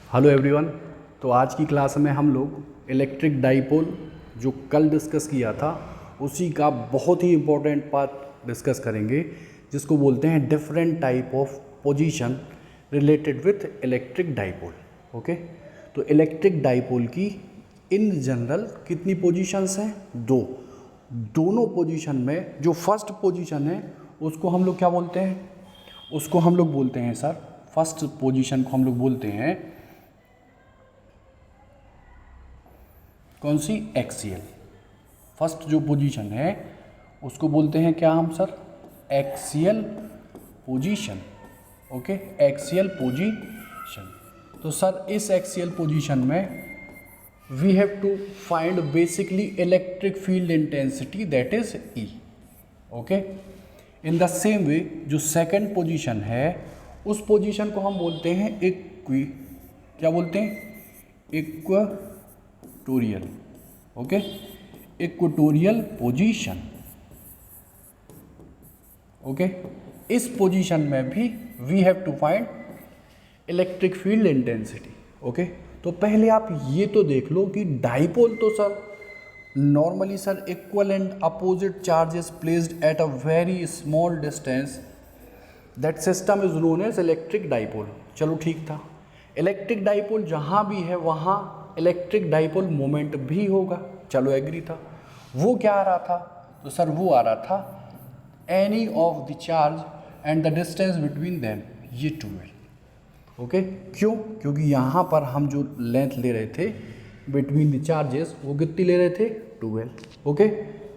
Hello everyone. तो आज की क्लास में हम लोग इलेक्ट्रिक डाइपोल जो कल डिस्कस किया था उसी का बहुत ही इम्पोर्टेंट पार्ट डिस्कस करेंगे, जिसको बोलते हैं different type of position related with electric dipole. Okay, तो इलेक्ट्रिक डाइपोल की इन जनरल कितनी पोजीशंस हैं? दो। दोनों पोजीशन में जो फर्स्ट पोजीशन है उसको हम लोग क्या बोलते हैं? उसको हम लोग बोलते हैं सर, फर्स्ट पोजीशन को हम लोग बोलते हैं कौन सी? एक्सियल। फर्स्ट जो पोजीशन है उसको बोलते हैं क्या हम sir? Axial position. Okay, axial position. तो सर इस एक्सियल पोजीशन में we have to find basically electric field intensity, that is E. Okay, in the same way जो सेकंड पोजीशन है उस पोजीशन को हम बोलते हैं क्या बोलते हैं? Equatorial. Okay, equatorial position. Okay, इस पोजीशन में भी we have to find electric field intensity. Okay, तो पहले आप ये तो देख लो कि डाइपोल तो sir normally sir equal and opposite charges placed at a very small distance, that system is known as electric dipole. चलो ठीक था, इलेक्ट्रिक डाइपोल जहाँ भी है वहाँ इलेक्ट्रिक डाइपोल मोमेंट भी होगा, चलो एग्री था। वो क्या आ रहा था? तो सर वो आ रहा था any of the charge and the distance between them, ये 2L। ओके, क्यों? क्योंकि यहाँ पर हम जो लेंथ ले रहे थे बिटवीन द चार्जेस वो कितनी ले रहे थे? 2L। ओके,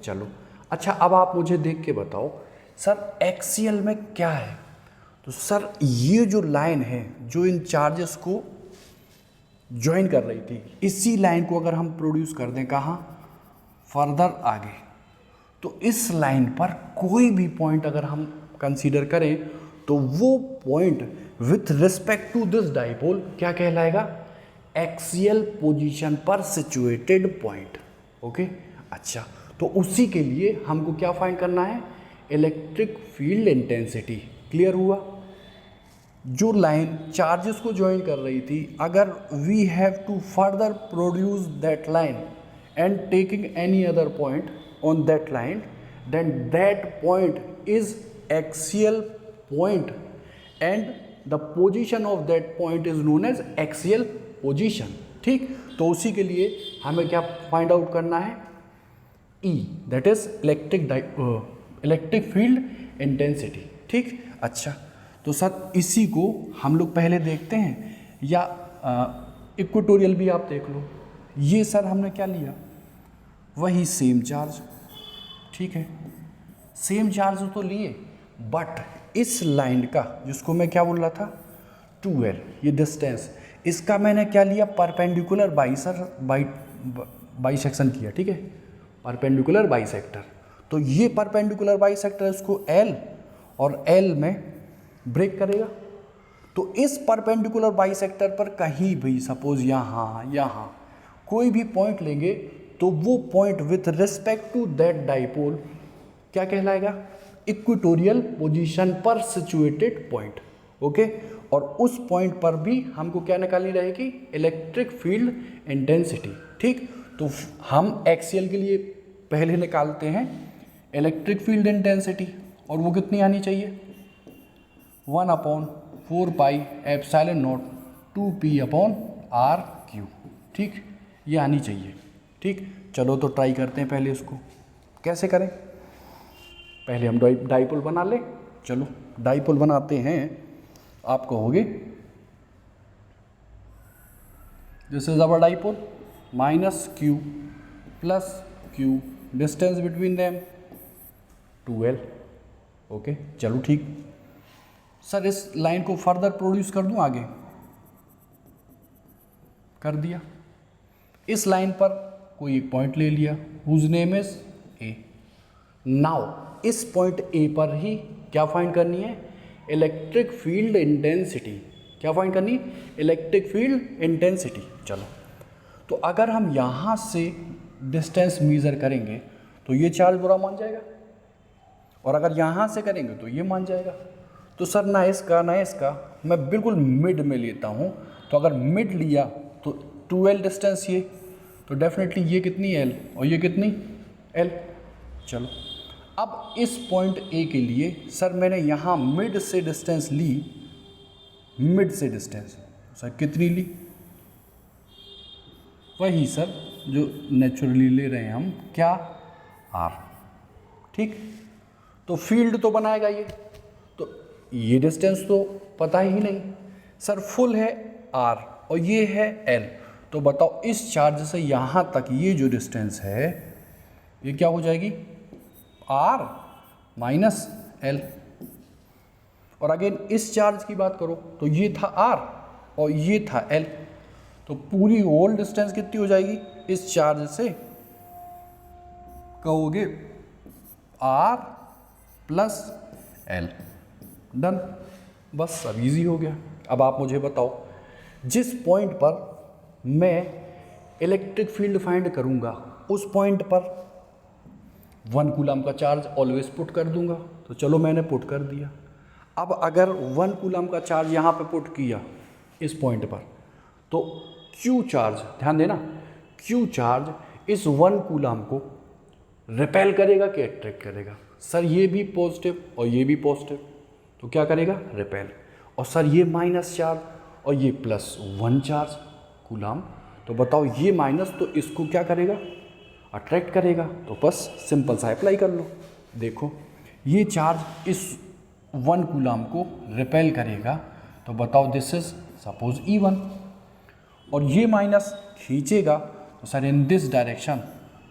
चलो अच्छा, अब आप मुझे देख के बताओ सर एक्सियल में क्या है? तो सर ये जो लाइन है जो इन चार्जेस को ज्वाइन कर रही थी, इसी लाइन को अगर हम प्रोड्यूस कर दें कहाँ? फर्दर आगे, तो इस लाइन पर कोई भी पॉइंट अगर हम कंसीडर करें तो वो point with respect to this dipole क्या कहलाएगा? एक्सियल पोजीशन पर सिचुएटेड पॉइंट। ओके, अच्छा, तो उसी के लिए हमको क्या फाइंड करना है? Electric field intensity. क्लियर हुआ? जो लाइन चार्जेस को ज्वाइन कर रही थी, अगर we have to further produce that line and taking any other point on that line, then that point is axial point and the position of that point is known as axial position. ठीक, तो उसी के लिए हमें क्या find out करना है? E, that is electric field intensity. ठीक, अच्छा, तो सर इसी को हम लोग पहले देखते हैं, या इक्वेटोरियल भी आप देख लो। ये सर हमने क्या लिया? वही सेम चार्ज। ठीक है, सेम चार्ज तो लिए, बट इस लाइन का जिसको मैं क्या बोल रहा था? 2L, ये डिस्टेंस, इसका मैंने क्या लिया? परपेंडिकुलर बाइसेक्शन किया। ठीक है, परपेंडिकुलर बाइसेक्टर। तो ये परपेंडिकुलर बाइसेक्टर इसको L और L में ब्रेक करेगा। तो इस परपेंडिकुलर बाइसेक्टर पर कहीं भी सपोज यहाँ कोई भी पॉइंट लेंगे तो वो point with respect to that dipole क्या कहलाएगा? इक्वेटोरियल पोजीशन पर सिचुएटेड पॉइंट। ओके, और उस पॉइंट पर भी हमको क्या निकालनी रहेगी? Electric field intensity. ठीक, तो हम एक्सियल के लिए पहले निकालते हैं इलेक्ट्रिक फील्ड इंटेंसिटी, और वो कितनी आनी चाहिए? 1/4πε0 2p/r³। ठीक, ये आनी चाहिए। ठीक, चलो तो ट्राई करते हैं पहले इसको। कैसे करें? पहले हम डाइपोल बना लें। चलो डाइपोल बनाते हैं। आप कहोगे this is our dipole, -q + q, distance between them 2L। Okay, चलो ठीक, सर इस लाइन को फर्दर प्रोड्यूस कर दूं आगे? कर दिया। इस लाइन पर कोई एक पॉइंट ले लिया whose name is A। Now इस पॉइंट A पर ही क्या फाइंड करनी है? Electric field intensity. क्या फाइंड करनी? Electric field intensity. चलो, तो अगर हम यहाँ से डिस्टेंस मेजर करेंगे तो ये चार्ज बुरा मान जाएगा, और अगर यहाँ से करेंगे तो ये मान जाएगा। तो सर ना इसका ना इसका, मैं बिल्कुल मिड में लेता हूँ, तो अगर मिड लिया तो 2l डिस्टेंस ये, तो डेफिनेटली ये कितनी l और ये कितनी l। चलो अब इस पॉइंट A के लिए सर मैंने यहाँ मिड से डिस्टेंस ली, मिड से डिस्टेंस सर कितनी ली, वही सर जो नेचुरली ले रहे हैं हम, क्या r। ठीक, तो फील्ड तो बनाएगा ये, तो ये डिस्टेंस तो पता ही नहीं सर, फुल है r और ये है l, तो बताओ इस चार्ज से यहाँ तक ये जो डिस्टेंस है ये क्या हो जाएगी, r माइनस l। और अगेन इस चार्ज की बात करो तो ये था r और ये था l, तो पूरी होल डिस्टेंस कितनी हो जाएगी इस चार्ज से, कहोगे r प्लस l। डन, बस अब इजी हो गया। अब आप मुझे बताओ जिस पॉइंट पर मैं इलेक्ट्रिक फील्ड फाइंड करूंगा उस पॉइंट पर 1 कूलम का चार्ज ऑलवेज पुट कर दूंगा, तो चलो मैंने पुट कर दिया। अब अगर 1 कूलम का चार्ज यहाँ पे पुट किया इस पॉइंट पर, तो Q चार्ज, ध्यान देना, Q चार्ज इस 1 कूलम को रिपेल करेगा कि अट्रैक्ट करेगा, सर ये भी पॉजिटिव और ये भी पॉजिटिव, तो क्या करेगा, रिपेल। और सर ये माइनस चार्ज और ये प्लस 1 चार्ज कूलम, तो बताओ ये माइनस तो इसको क्या करेगा, अट्रैक्ट करेगा, तो बस सिंपल सा अप्लाई कर लो। देखो ये चार्ज इस 1 कूलम को रिपेल करेगा, तो बताओ दिस इज सपोज E1, और ये माइनस खींचेगा, तो sir in this direction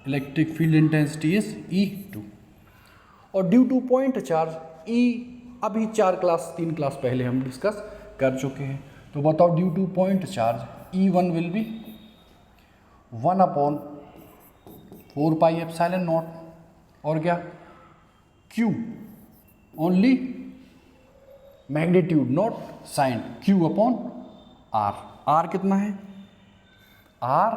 electric field intensity is E2। और due to point charge E अभी 3 क्लास पहले हम डिस्कस कर चुके हैं, तो बताओ due to point charge E1 will be 1/4 pi epsilon naught, और क्या Q only magnitude not sign, Q upon R। R कितना है, R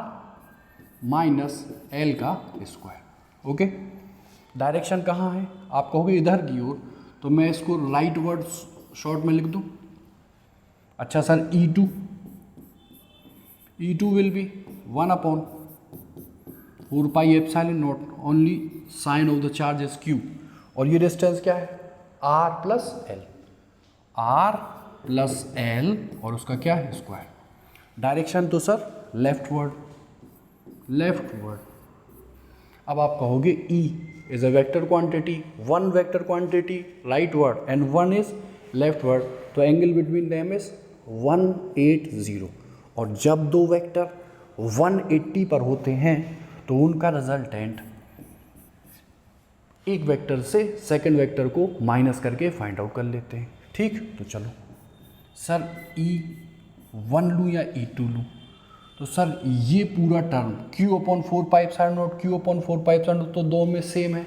माइनस L का स्क्वायर। ओके, डायरेक्शन कहाँ है, आप कहोगे इधर की ओर, तो मैं इसको राइट वर्ड शॉर्ट में लिख दूँ। अच्छा sir E2 will be 1/4 pi epsilon naught only sign of the charge is Q, और ये डिस्टेंस क्या है, R प्लस L, और उसका क्या है, स्क्वायर। डायरेक्शन तो सर लेफ्ट वर्ड। अब आप कहोगे E is a vector quantity, one vector quantity right word and one is left word, तो angle between them is 180, और जब दो वेक्टर 180 पर होते हैं तो उनका रिजल्टेंट एक वेक्टर से सेकंड वेक्टर को माइनस करके फाइंड आउट कर लेते हैं। ठीक, तो चलो सर E1 लूँ या E2 लूँ, तो सर ये पूरा term Q/4 pi epsilon not, Q/4 pi epsilon not तो दो में सेम है,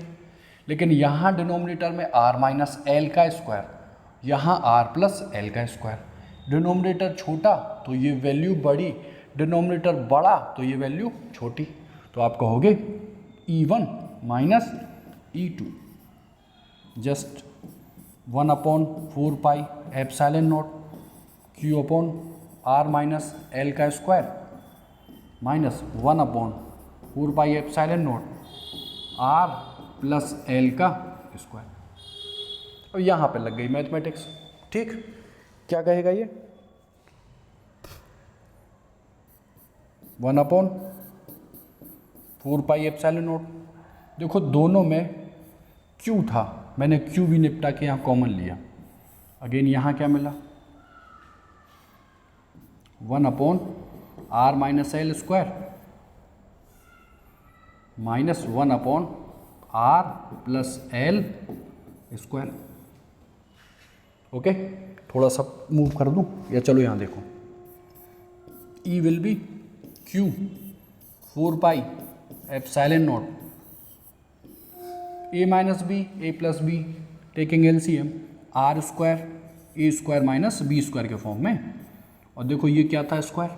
लेकिन यहाँ डिनोमिनेटर में R माइनस L का स्क्वायर, यहाँ R प्लस L का स्क्वायर। डिनोमिनेटर छोटा तो ये वैल्यू बड़ी, डिनोमिनेटर बड़ा तो ये वैल्यू छोटी, तो आप कहोगे E1 minus E2 just 1/4 pi epsilon not Q/R minus L का square minus 1/4 pi epsilon not R plus L का स्क्वायर। और यहाँ पे लग गई मैथमेटिक्स। ठीक, क्या कहेगा ये, 1/4 पाई एप्सिलॉन नॉट। देखो दोनों में Q था, मैंने Q भी निपटा के यहाँ कॉमन लिया, अगेन यहाँ क्या मिला, 1/R minus L square minus 1/R plus L square. Okay, थोड़ा सा मूव कर दूँ या चलो यहाँ देखो, E will B Q/4 pi epsilon not A minus B, A plus B, taking LCM, R square A square minus B square के form में। और देखो ये क्या था, स्क्वायर,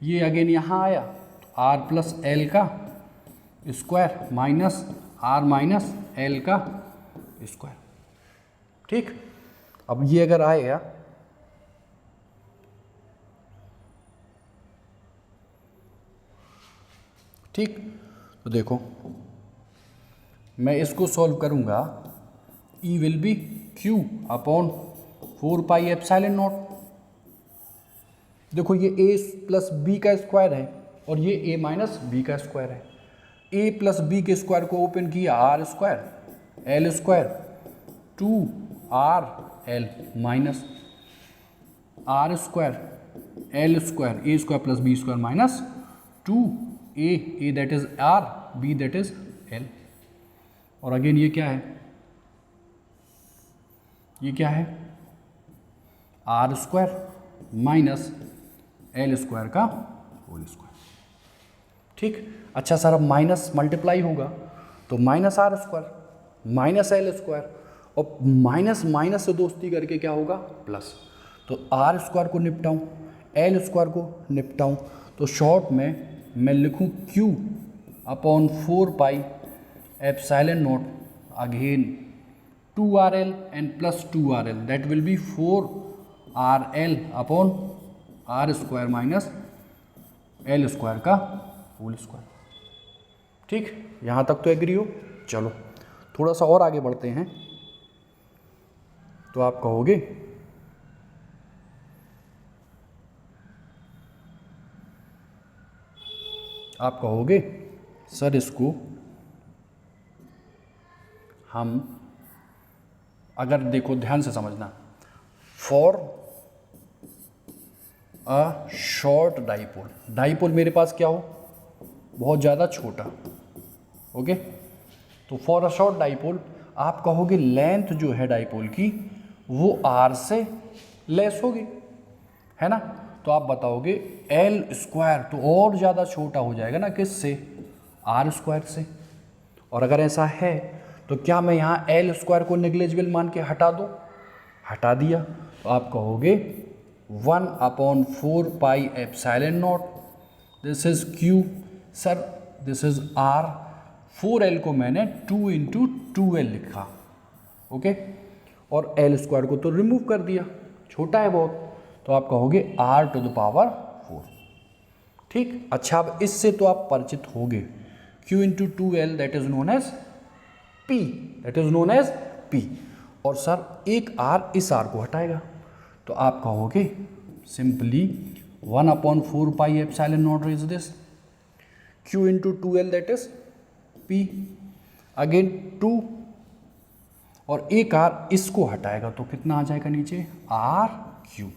ये अगेन यहाँ आया तो R प्लस L का square minus R minus L का स्क्वायर। ठीक, अब ये अगर आएगा ठीक, तो देखो मैं इसको सॉल्व करूँगा, E will be Q upon 4 pi epsilon naught. देखो ये A प्लस बी का स्क्वायर है और ये A माइनस बी का स्क्वायर है। A प्लस बी के स्क्वायर को ओपन किया, R square L square 2RL minus R square L square A square plus B square minus 2A that is R, B that is L। और again ये क्या है, ये क्या है, R square minus L square का whole square. ठीक, अच्छा सर अब माइनस मल्टीप्लाई होगा तो minus R square minus L square, और माइनस माइनस से दोस्ती करके क्या होगा, प्लस। तो आर स्क्वायर को निपटाऊँ, एल स्क्वायर को निपटाऊँ, तो शॉर्ट में मैं लिखूँ Q upon 4 pi epsilon naught again 2RL and plus 2RL that will be 4RL upon R square minus L square का होल स्क्वायर। ठीक, यहाँ तक तो एग्री हो। चलो थोड़ा सा और आगे बढ़ते हैं। तो आप कहोगे सर इसको हम, अगर देखो ध्यान से समझना, for a short dipole, dipole मेरे पास क्या हो, बहुत ज़्यादा छोटा, ओके। तो फॉर अ शॉर्ट डाइपोल आप कहोगे लेंथ जो है डाइपोल की वो आर से लेस होगी, है ना। तो आप बताओगे एल स्क्वायर तो और ज़्यादा छोटा हो जाएगा ना, किससे, आर स्क्वायर से। और अगर ऐसा है तो क्या मैं यहाँ एल स्क्वायर को नेग्लिजिबल मान के हटा दूँ, हटा दिया, तो आप कहोगे 1 upon 4 pi epsilon not, this is Q, sir this is R, 4L को मैंने 2 इंटू 2L लिखा, ओके। और एल स्क्वायर को तो रिमूव कर दिया, छोटा है बहुत, तो आप कहोगे R टू द पावर 4। ठीक, अच्छा अब इससे तो आप परिचित होगे, Q into 2L that is known as P, that is known as P। और सर एक R इस R को हटाएगा, तो आप कहोगे simply 1 upon 4 pi epsilon naught is this Q into 2L that is P, again 2, और एक R इसको हटाएगा तो कितना आ जाएगा नीचे, RQ।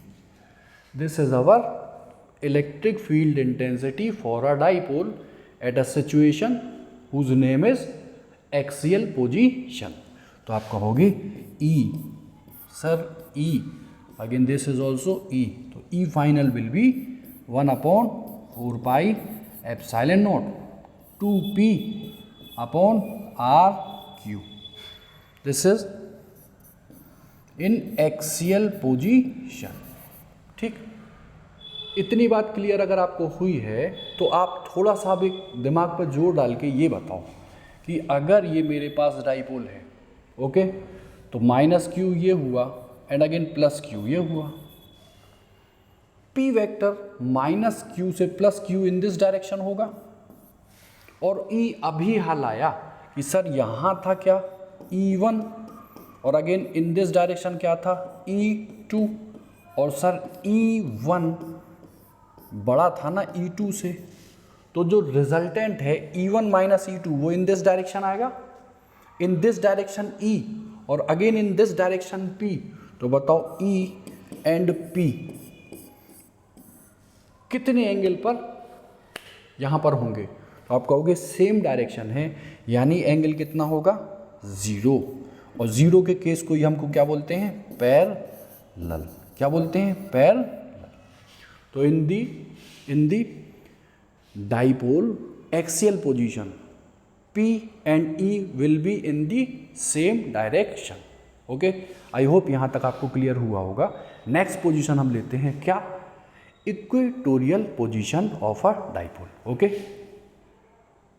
This is our electric field intensity for a dipole at a situation whose name is axial position. तो आप कहोगे E, sir E, again this is also E, तो E final will be 1 upon 4 pi epsilon naught 2P upon RQ, this is in axial position. ठीक, इतनी बात clear अगर आपको हुई है तो आप थोड़ा सा भी दिमाग पर जोर डाल के ये बताओ कि अगर ये मेरे पास डाइपोल है, ओके, तो माइनस Q ये हुआ एंड अगेन प्लस Q ये हुआ, P वेक्टर माइनस Q से plus Q in this direction होगा, और E अभी हाल आया कि सर यहाँ था क्या, E1, और अगेन इन दिस डायरेक्शन क्या था, E2, और सर E1 बड़ा था ना E2 से, तो जो रिजल्टेंट है E1 माइनस E2 वो इन दिस डायरेक्शन आएगा, इन दिस डायरेक्शन E और again in this direction P। तो बताओ E एंड P कितने एंगल पर यहाँ पर होंगे, तो आप कहोगे सेम डायरेक्शन है, यानी एंगल कितना होगा, 0, और 0 के केस को ही हमको क्या बोलते हैं, पैरेलल। क्या बोलते हैं, पैरेलल। तो in the dipole axial position P and E will be in the same direction, okay. I hope यहाँ तक आपको क्लियर हुआ होगा। नेक्स्ट पोजीशन हम लेते हैं क्या, equatorial position of a dipole, okay.